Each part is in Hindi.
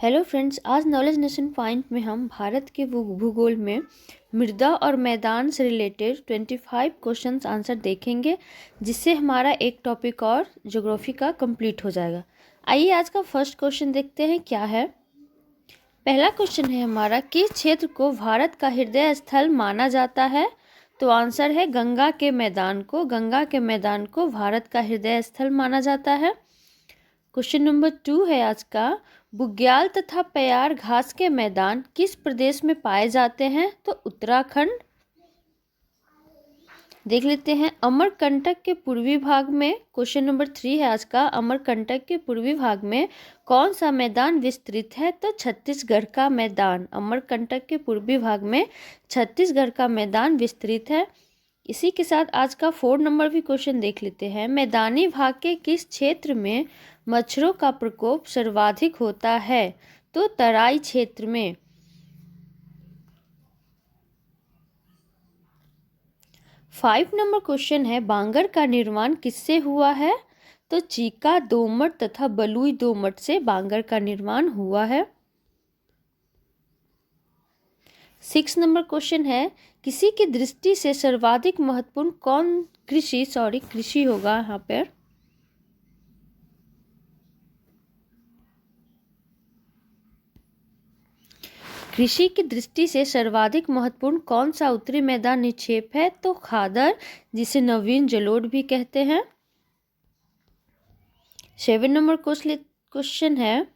हेलो फ्रेंड्स, आज नॉलेज नेशन पॉइंट में हम भारत के भूगोल में मृदा और मैदान से रिलेटेड 25 क्वेश्चंस आंसर देखेंगे, जिससे हमारा एक टॉपिक और ज्योग्राफी का कंप्लीट हो जाएगा। आइए आज का फर्स्ट क्वेश्चन देखते हैं क्या है। पहला क्वेश्चन है हमारा, किस क्षेत्र को भारत का हृदय स्थल माना जाता है? तो आंसर है गंगा के मैदान को भारत का हृदय स्थल माना जाता है। क्वेश्चन नंबर 2 है आज का, बुग्याल तथा प्यार घास के मैदान किस प्रदेश में पाए जाते हैं? तो उत्तराखंड। देख लेते हैं अमरकंटक के पूर्वी भाग में। क्वेश्चन नंबर 3 है आज का, अमरकंटक के पूर्वी भाग में कौन सा मैदान विस्तृत है? तो छत्तीसगढ़ का मैदान। अमरकंटक के पूर्वी भाग में छत्तीसगढ़ का मैदान विस्तृत है। इसी के साथ आज का 4 नंबर भी क्वेश्चन देख लेते हैं, मैदानी भाग के किस क्षेत्र में मच्छरों का प्रकोप सर्वाधिक होता है? तो तराई क्षेत्र में। 5 नंबर क्वेश्चन है, बांगर का निर्माण किससे हुआ है? तो चीका दोमट तथा बलुई दोमट से बांगर का निर्माण हुआ है। 6 नंबर क्वेश्चन है, किसी की दृष्टि से सर्वाधिक महत्वपूर्ण कौन कृषि होगा यहाँ पर। कृषि की दृष्टि से सर्वाधिक महत्वपूर्ण कौन सा उत्तरी मैदान निक्षेप है? तो खादर, जिसे नवीन जलोढ़ भी कहते हैं। 7 नंबर क्वेश्चन है,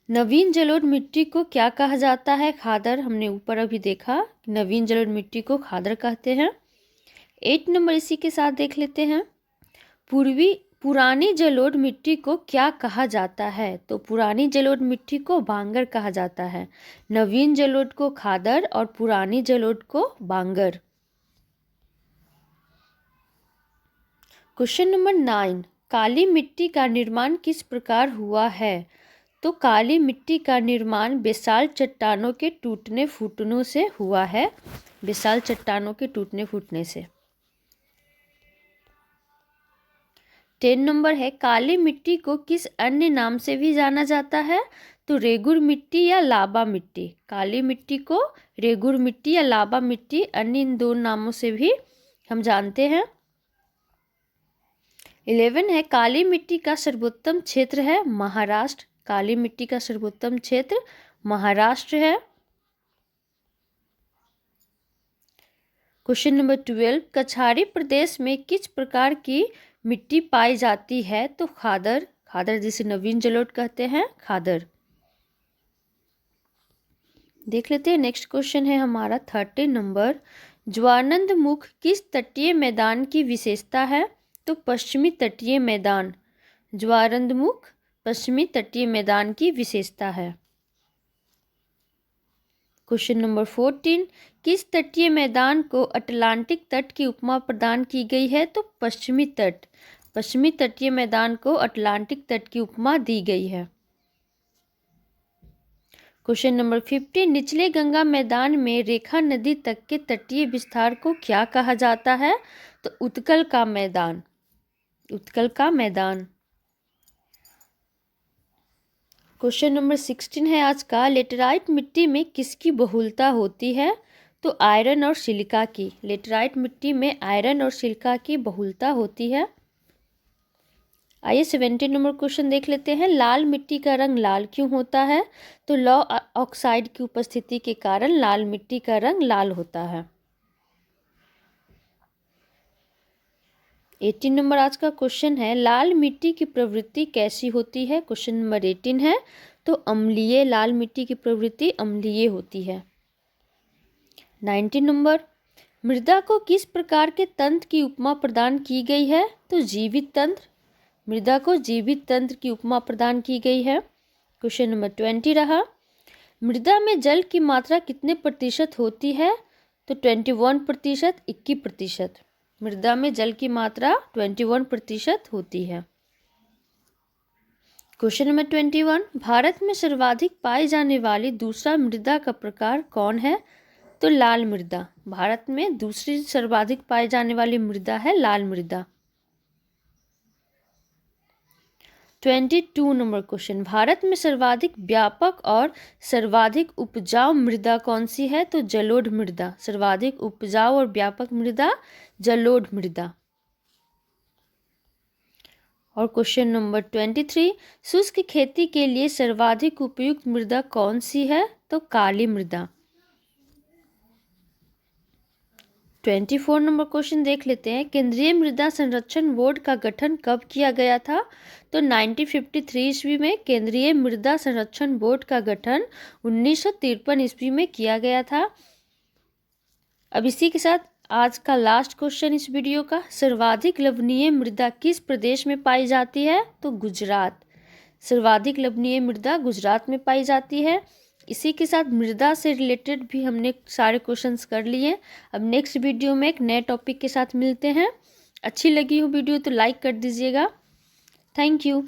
नवीन जलोढ़ मिट्टी को क्या कहा जाता है? खादर। हमने ऊपर अभी देखा, नवीन जलोढ़ मिट्टी को खादर कहते हैं। 8 नंबर इसी के साथ देख लेते हैं, पुरानी जलोढ़ मिट्टी को क्या कहा जाता है? तो पुरानी जलोढ़ मिट्टी को बांगर कहा जाता है, नवीन जलोढ़ को खादर और पुरानी जलोढ़ को बांगर। क्वेश्चन नंबर 9, काली मिट्टी का निर्माण किस प्रकार हुआ है? तो काली मिट्टी का निर्माण बेसाल्ट चट्टानों के टूटने फूटने से हुआ है, बेसाल्ट चट्टानों के टूटने फूटने से। 10 नंबर है, काली मिट्टी को किस अन्य नाम से भी जाना जाता है? तो रेगुर मिट्टी या लाबा मिट्टी। काली मिट्टी को रेगुर मिट्टी या लाबा मिट्टी, अन्य इन दो नामों से भी हम जानते हैं। 11 है, काली मिट्टी का सर्वोत्तम क्षेत्र है महाराष्ट्र। काली मिट्टी का सर्वोत्तम क्षेत्र महाराष्ट्र है। क्वेश्चन नंबर 12, कछारी प्रदेश में किस प्रकार की मिट्टी पाई जाती है? तो खादर, जिसे नवीन जलोढ़ कहते हैं, खादर। देख लेते हैं नेक्स्ट क्वेश्चन है हमारा 13 नंबर, ज्वारनंद मुख किस तटीय मैदान की विशेषता है? तो पश्चिमी तटीय मैदान। ज्वारनंद मुख पश्चिमी तटीय मैदान की विशेषता है। क्वेश्चन नंबर 14, किस तटीय मैदान को अटलांटिक तट की उपमा प्रदान की गई है? तो पश्चिमी तट। पश्चिमी तटीय मैदान को अटलांटिक तट की उपमा दी गई है। क्वेश्चन नंबर 15, निचले गंगा मैदान में रेखा नदी तक के तटीय विस्तार को क्या कहा जाता है? तो उत्कल का मैदान। उत्कल का मैदान। क्वेश्चन नंबर 16 है आज का, लेटेराइट मिट्टी में किसकी बहुलता होती है? तो आयरन और सिलिका की। लेटेराइट मिट्टी में आयरन और सिलिका की बहुलता होती है। आइए 17 नंबर क्वेश्चन देख लेते हैं, लाल मिट्टी का रंग लाल क्यों होता है? तो लौ ऑक्साइड की उपस्थिति के कारण लाल मिट्टी का रंग लाल होता है। 18 नंबर आज का क्वेश्चन है, लाल मिट्टी की प्रवृत्ति कैसी होती है? क्वेश्चन नंबर 18 है, तो अम्लीय। लाल मिट्टी की प्रवृत्ति अम्लीय होती है। 19 नंबर, मृदा को किस प्रकार के तंत्र की उपमा प्रदान की गई है? तो जीवित तंत्र। मृदा को जीवित तंत्र की उपमा प्रदान की गई है। क्वेश्चन नंबर 20 रहा, मृदा में जल की मात्रा कितने प्रतिशत होती है? तो 21%, 21%। मृदा में जल की मात्रा 21% होती है। क्वेश्चन नंबर 21, भारत में सर्वाधिक पाई जाने वाली दूसरा मृदा का प्रकार कौन है? तो लाल मृदा। भारत में दूसरी सर्वाधिक पाई जाने वाली मृदा है लाल मृदा। 22 नंबर क्वेश्चन, भारत में सर्वाधिक व्यापक और सर्वाधिक उपजाऊ मृदा कौन सी है? तो जलोढ़ मृदा। सर्वाधिक उपजाऊ और व्यापक मृदा जलोढ़ मृदा। और क्वेश्चन नंबर 23, शुष्क खेती के लिए सर्वाधिक उपयुक्त मृदा कौन सी है? तो काली मृदा। 24 नंबर क्वेश्चन देख लेते हैं, केंद्रीय मृदा संरक्षण बोर्ड का गठन कब किया गया था? तो 1953 ईस्वी में केंद्रीय मृदा संरक्षण बोर्ड का गठन 1953 ईस्वी में किया गया था। अब इसी के साथ आज का लास्ट क्वेश्चन इस वीडियो का, सर्वाधिक लवणीय मृदा किस प्रदेश में पाई जाती है? तो गुजरात। सर्वाधिक लवणीय मृदा गुजरात में पाई जाती है। इसी के साथ मृदा से रिलेटेड भी हमने सारे क्वेश्चंस कर लिए। अब नेक्स्ट वीडियो में एक नए टॉपिक के साथ मिलते हैं। अच्छी लगी हो वीडियो तो लाइक कर दीजिएगा। Thank you.